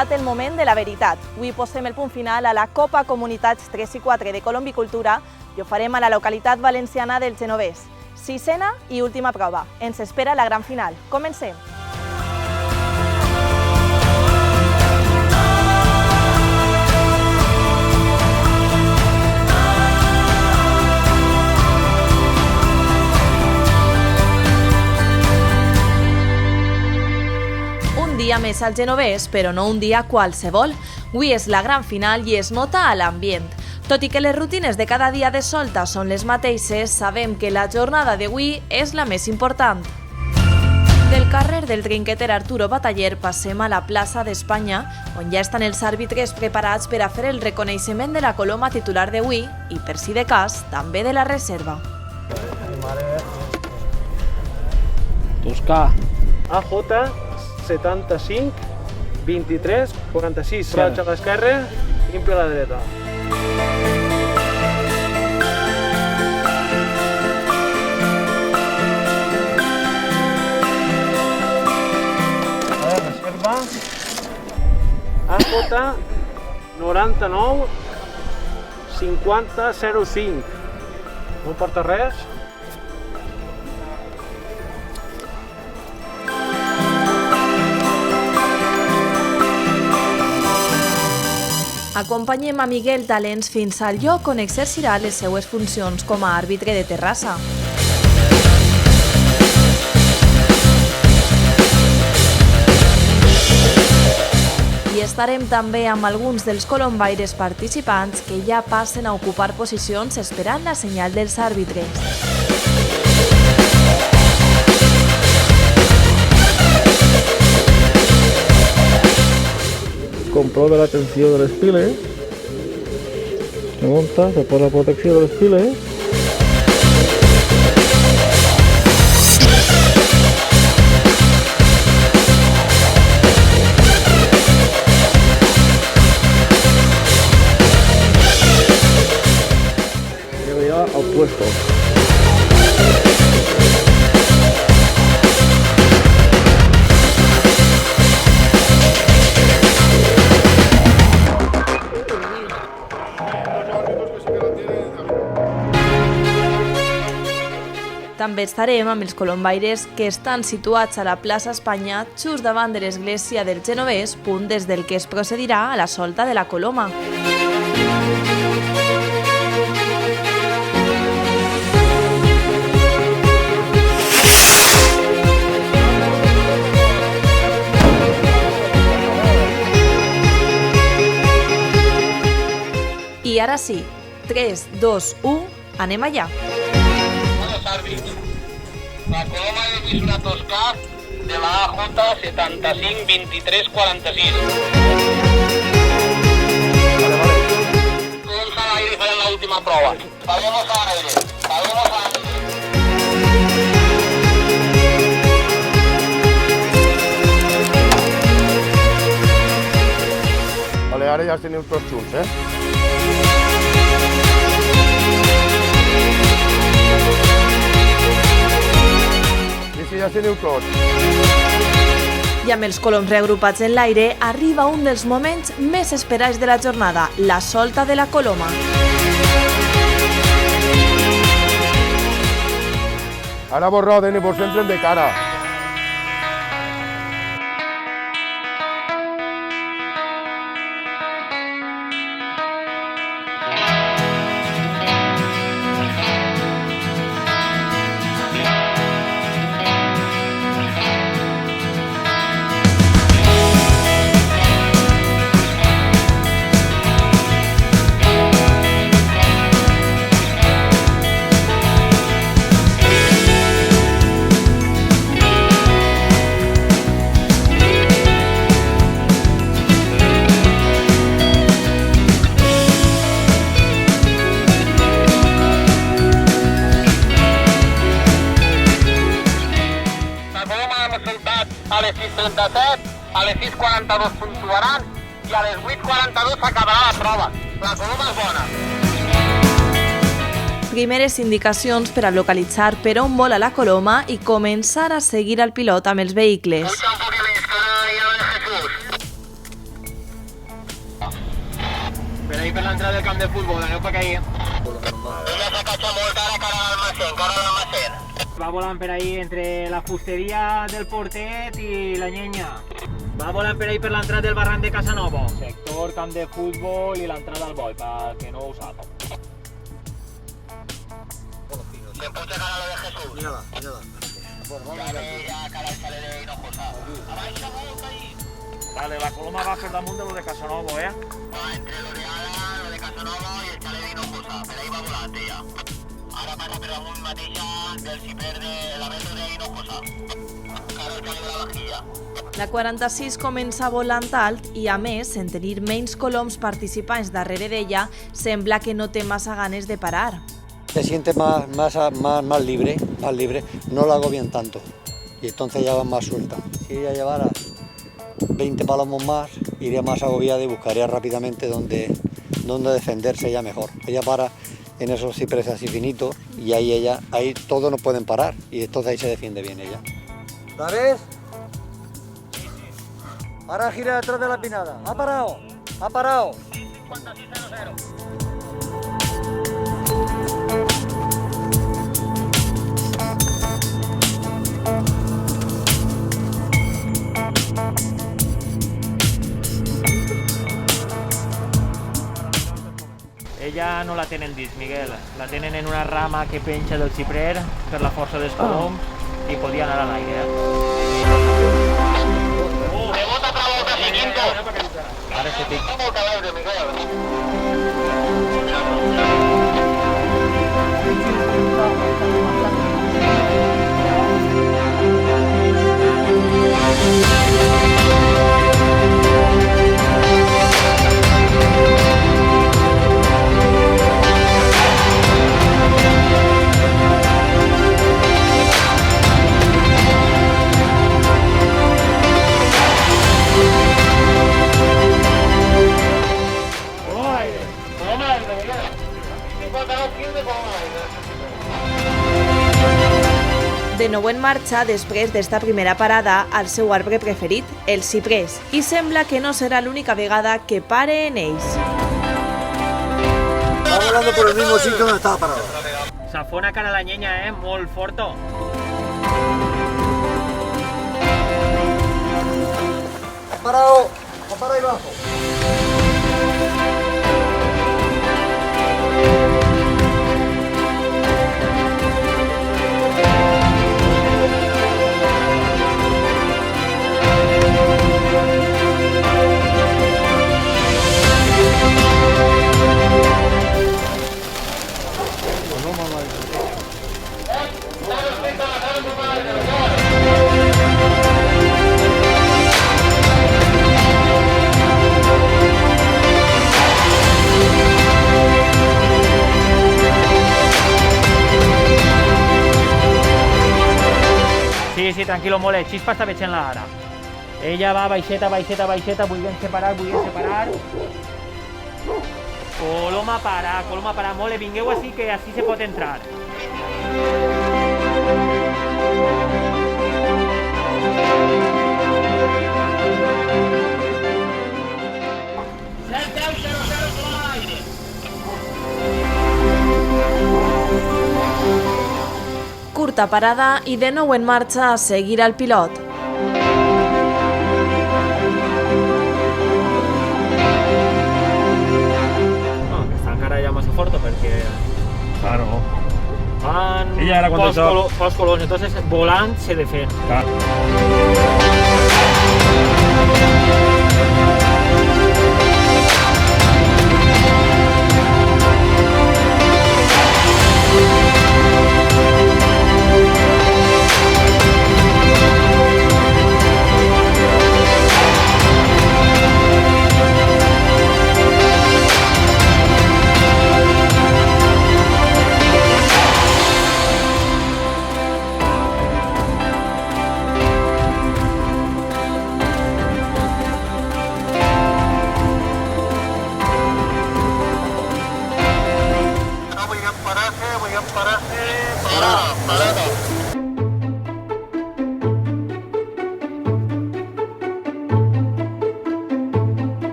arribat el moment de la veritat. Avui posem el punt final a la Copa Comunitats 3 i 4 de Colombicultura i ho farem a la localitat valenciana del Genovés. Sisena i última prova. Ens espera la gran final. Comencem! Un dia més al Genovés, però no un dia qualsevol. Avui és la gran final i es nota a l'ambient. Tot i que les rutines de cada dia de solta són les mateixes, sabem que la jornada d'avui és la més important. Del carrer del trinqueter Arturo Bataller passem a la plaça d'Espanya, on ja estan els àrbitres preparats per a fer el reconeixement de la coloma titular d'avui i, per si de cas, també de la reserva. Toscà. AJ 75 23 46. Roig a l'esquerra, limpio a la dreta. Reserva AJ 99 50 05. No porta res. Acompanyem a Miguel Talents fins al lloc on exercirà les seues funcions com a àrbitre de Terrassa. I estarem també amb alguns dels colombaires participants que ja passen a ocupar posicions esperant la senyal dels àrbitres. Comprove la tensió de les piles, se munta, se posa la protecció de les piles. Llego ya al puesto. També estarem amb els colombaires que estan situats a la plaça Espanya, just davant de l'església del Genovés, punt des del que es procedirà a la solta de la coloma. I ara sí, 3, 2, 1, anem allà. La coloma és una Toscà de la AJ 75 23 46. Vamos a l'aire i farem l'última prova. Vamos a l'aire. Vale, ara ja els teniu tots junts, Sí, ja els teniu tots. I amb els coloms reagrupats en l'aire, arriba un dels moments més esperats de la jornada, la solta de la coloma. Ara vos roden i vos entren de cara. A les 6:37, a les 6:42 puntuaran i a les 8:42 s'acabarà la prova. La coloma és bona. Primeres indicacions per a localitzar per on vola la coloma i començar a seguir al pilot amb els vehicles. Puja un poc a l'esquerra i a la de Jesús. ahí per l'entrada del camp de futbol, aneu per ahí. Ella s'acatxa molt cara a l'almacén, Va volant per ahí entre la fusteria del portet i la llenya. Va volant per ahí per l'entrada del barranc de Casanova. Sector, camp de futbol i l'entrada al boi, per que no ho sap. Se empuja cara a lo de Jesús. Mírala. Ya cara al chalet de Hinojosa. Abaixa molt ahí. Vale, la coloma va per damunt de lo de Casanova, Va entre lo de Ala, lo de Casanova i el chalet de Hinojosa. Per ahí va volant ella. Ara passa per damunt mateixa del ciper de la metro de Hinojosa. Cara al chalet de la Vajilla. La 46 comença volant alt i, a més, en tenir menys coloms participants darrere d'ella, sembla que no té massa ganes de parar. Se siente más libre, no la agobian tanto y entonces ya va más suelta. Si ella llevara 20 palomos más, iría más agobiada y buscaría rápidamente dónde defenderse ya mejor. Ella para en esos cipreses así finitos y ahí todos no pueden parar y entonces ahí se defiende bien ella. ¿La ves? Ahora gira detrás de la pinada. Ha parado. 5600. Ella no la tenen dins, Miguel. La tenen en una rama que penja del xiprer per la força dels coloms i podia anar a l'aire. Rebota otra volta, seguint-ho. Ara se pica. Molt a l'aire, Miguel. De nou en marxa després d'esta primera parada al seu arbre preferit, el ciprés, i sembla que no serà l'única vegada que pare en ells. Va volando por el mismo sitio donde estaba parado. S'afona cara a la llenya, molt forto. Ha parado ahí abajo. Sí, tranquilo, mole, Xispa està veient-la ara. Ella va baixeta, volent separar. Coloma para, mole, vingueu així que així se pot entrar. Curta parada i de nou en marxa a seguir al pilot. Està encara ja massa forta perquè... Claro. Van Ella era pels colors, entonces volant se defen.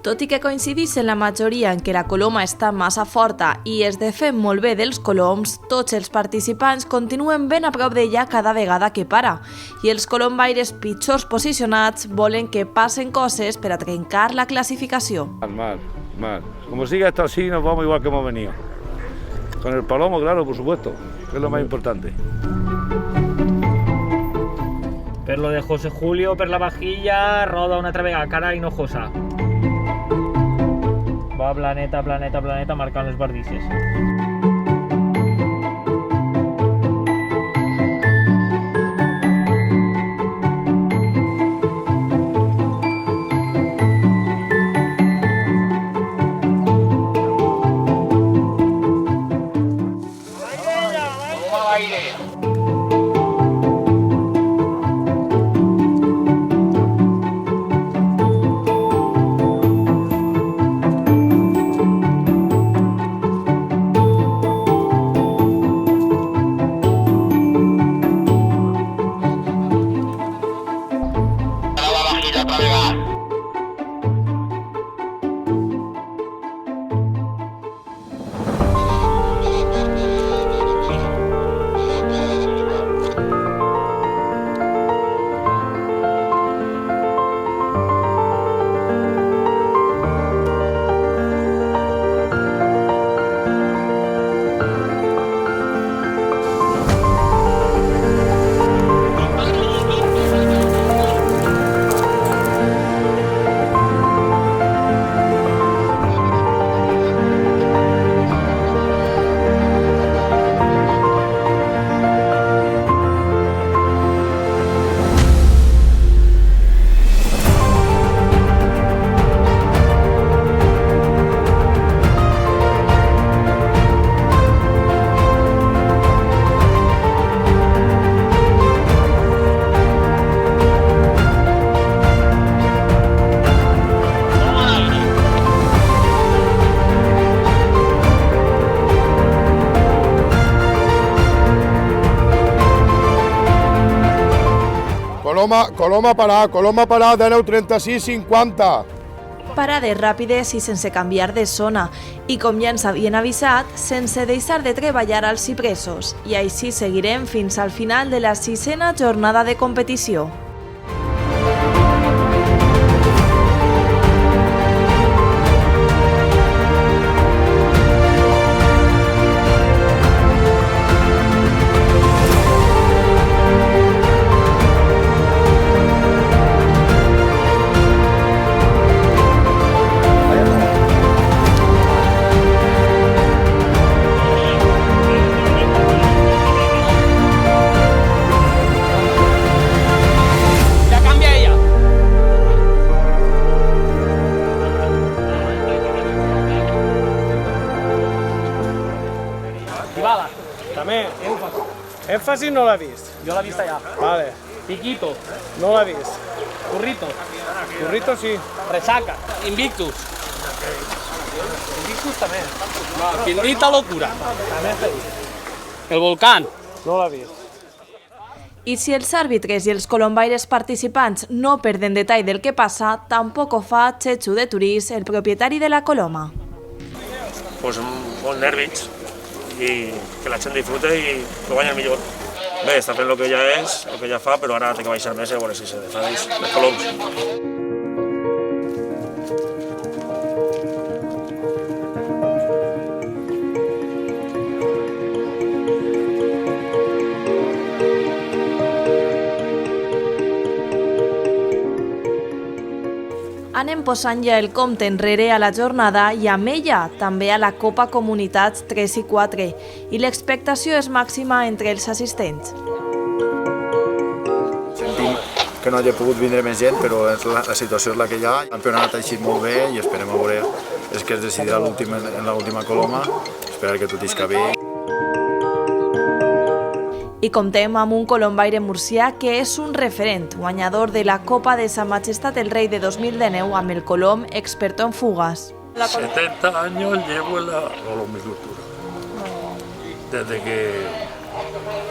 Tot i que coincidís en la majoria en que la coloma està massa forta i es defèn molt bé dels coloms, tots els participants continuen ben a prop d'ella cada vegada que para, i els colombaires pitjors posicionats volen que passen coses per a trencar la classificació. Mal. Como siga esto así, nos vamos igual que hemos venido. Con el palomo, claro, por supuesto, que es lo más importante. Per lo de José Julio, per la vajilla, roda una altra vegada, cara hinojosa. Va planeta, marcant les bardisses. Coloma parar, de 36-50. Parades ràpides i sense canviar de zona, i com ja ens havien avisat, sense deixar de treballar als cipressos, i així seguirem fins al final de la 6a jornada de competició. També, èmfasi no l'ha vist. Jo l'he vist allà. Vale. Piquito, No l'ha vist. Currito, Burrito sí. Resaca, Invictus. Invictus també. Quindita Locura. El Volcán. No l'ha vist. I si els àrbitres i els colombaires participants no perden detall del que passa, tampoc ho fa Chechu de Turís, el propietari de la coloma. Pues molt nervis i que la gent disfrute i que guanyi el millor. Bé, està fent el que ja és, el que ja fa, però ara té que baixar més i a veure si se defadeix els coloms. Anem posant ja el compte enrere a la jornada i amb ella també a la Copa Comunitats 3 i 4, i l'expectació és màxima entre els assistents. Sentim que no hagi pogut vindre més gent, però la situació és la que hi ha. El campionat ha eixit molt bé i esperem a veure és que es decidirà en l'última coloma, esperar que tot isca bé. I comptem amb un colombaire murcià que és un referent, guanyador de la Copa de Sa Majestat el Rey de 2019 amb el colom experto en fugas. 70 años llevo en la colomicultura. Desde que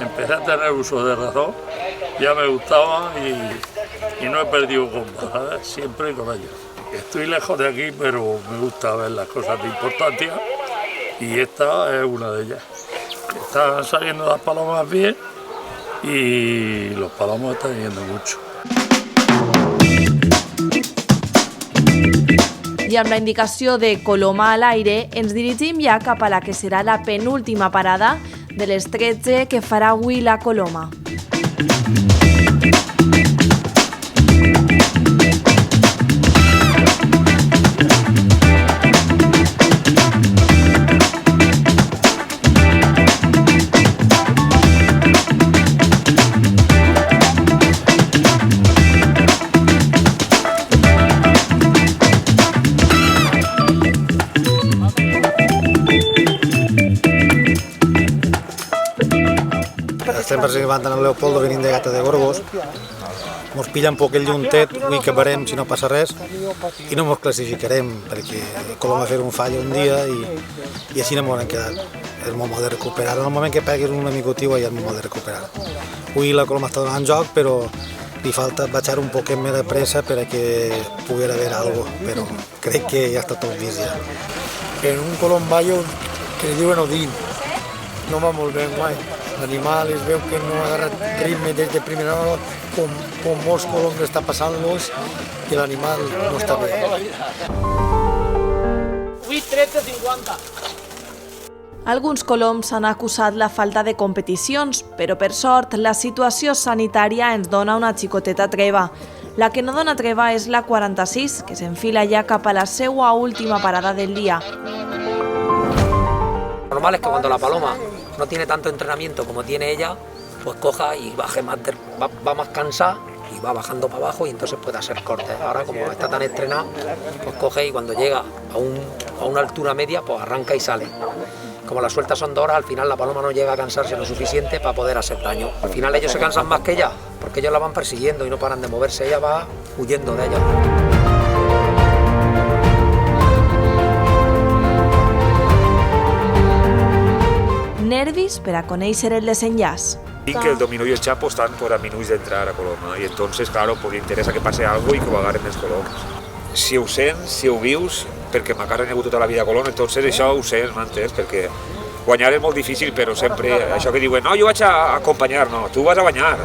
empecé a tener uso de razón, ya me gustaba y no he perdido combate, siempre con ellos. Estoy lejos de aquí, pero me gusta ver las cosas de importancia y esta es una de ellas. Están saliendo las palomas bien y los palomos están yendo mucho. I amb la indicació de coloma a l'aire, ens dirigim ja cap a la que serà la penúltima parada de les 13 que farà avui la coloma. Estem participant en el Leopoldo venint de Gata de Gorgos. Ens pilla un poc el lluntet, avui que parem si no passa res, i no ens classificarem perquè Coloma fer un fallo un dia i així no m'ho han quedat. És molt mal de recuperar. En el moment que peguis un amigotiu ja és molt mal de recuperar. Avui la Coloma està donant joc, però li falta baixar un poquet més de pressa perquè poguera haver alguna cosa, però crec que ja està tot vist ja. En un colomballo que li diuen Odín, no va molt bé mai. L'animal es veu que no ha agarrat ritme des de primera hora, com molts coloms està passant-los i l'animal no està bé. 8-13-50. Alguns coloms han acusat la falta de competicions, però per sort la situació sanitària ens dona una xicoteta treva. La que no dona treva és la 46, que s'enfila ja cap a la seva última parada del día. Lo normal es que cuando la paloma no tiene tanto entrenamiento como tiene ella, pues coja y baje más, va más cansada y va bajando para abajo y entonces puede hacer cortes. Ahora como está tan estrenada, pues coge y cuando llega a una altura media, pues arranca y sale. Como las sueltas son 2 horas, al final la paloma no llega a cansarse lo suficiente para poder hacer daño. Al final ellos se cansan más que ella, porque ellos la van persiguiendo y no paran de moverse, ella va huyendo de ellos. Nervis per a conèixer el desenllaç. Que el dominó y el chapo están por a minutos de entrar a Coloma y entonces, claro, pues le interesa que pase algo y que ho agarren els coloms. Si ho sents, si ho vius, perquè m'acarren he hagut tota la vida a Colom, entonces això ho sents, m'entens? Perquè guanyar és molt difícil, però sempre això que diuen, no, jo vaig a acompanyar, no, tu vas a guanyar.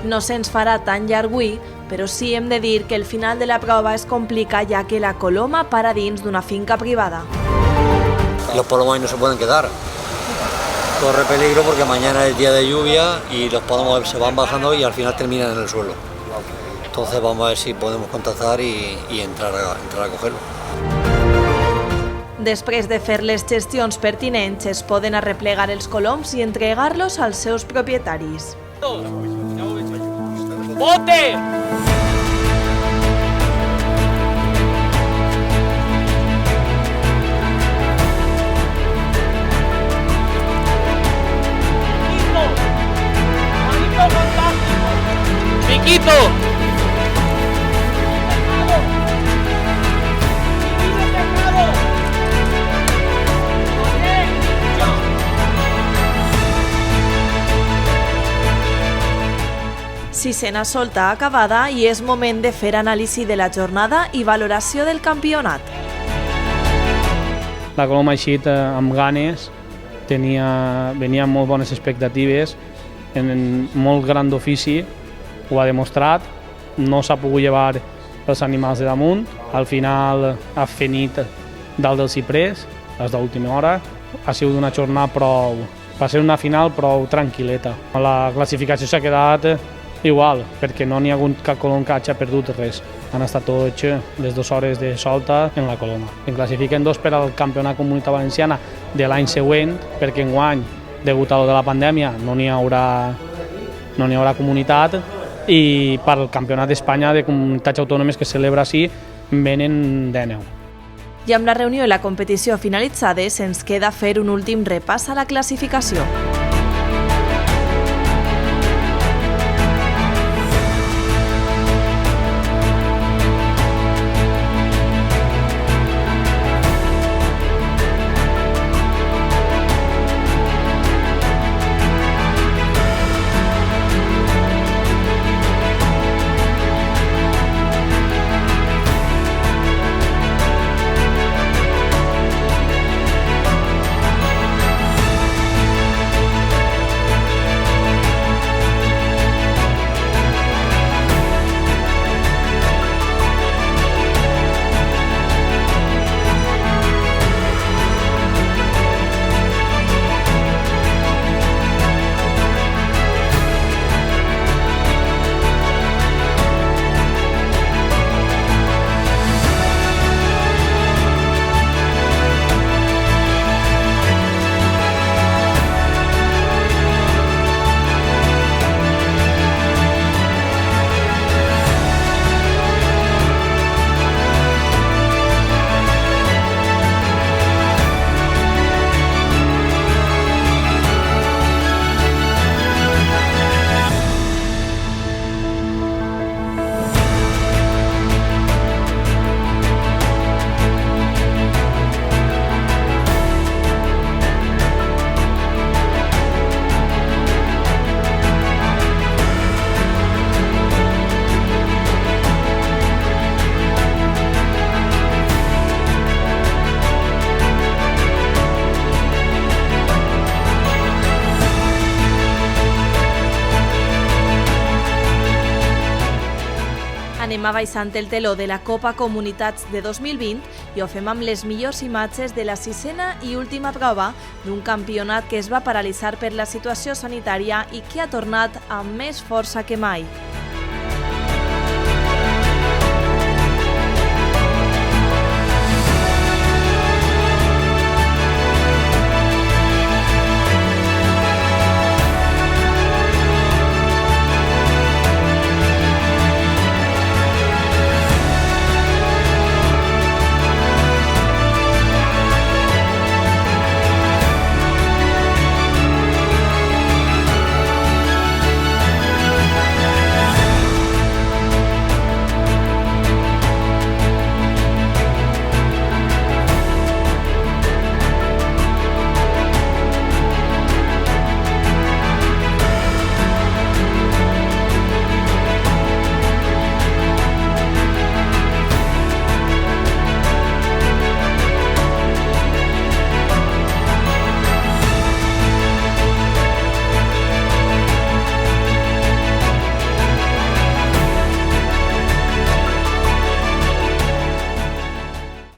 No se'ns farà tan llarg avui, però sí hem de dir que el final de la prova es complica ya que la coloma para dins d'una finca privada. Los palomos no se pueden quedar. Corre peligro porque mañana es día de lluvia y los palomos se van bajando y al final terminan en el suelo. Entonces vamos a ver si podemos contactar y entrar a cogerlo. Després de fer les gestions pertinents, es poden arreplegar els coloms i entregar-los als seus propietaris. ¡Bote! ¡Piquito! Sisena solta acabada i és moment de fer anàlisi de la jornada i valoració del campionat. La Coloma ha eixit amb ganes, venia amb molt bones expectatives, en molt gran d'ofici, ho ha demostrat, no s'ha pogut llevar els animals de damunt, al final ha fenit dalt del ciprés, les d'última hora, ha sigut una jornada va ser una final prou tranquil·leta. La classificació s'ha quedat igual, perquè no n'hi ha hagut cap colom que hagi perdut res. Han estat tots les 2 hores de solta en la Coloma. En classifiquen 2 per al Campionat Comunitat Valenciana de l'any següent, perquè enguany, degut a lo de la pandèmia, no n'hi haurà comunitat, i per al Campionat d'Espanya de Comunitats Autònomes que celebra així, venen 19. I amb la reunió i la competició finalitzades, ens queda fer un últim repàs a la classificació. Anem abaixant el teló de la Copa Comunitats de 2020 i ho fem amb les millors imatges de la 6a i última prova d'un campionat que es va paralitzar per la situació sanitària i que ha tornat amb més força que mai.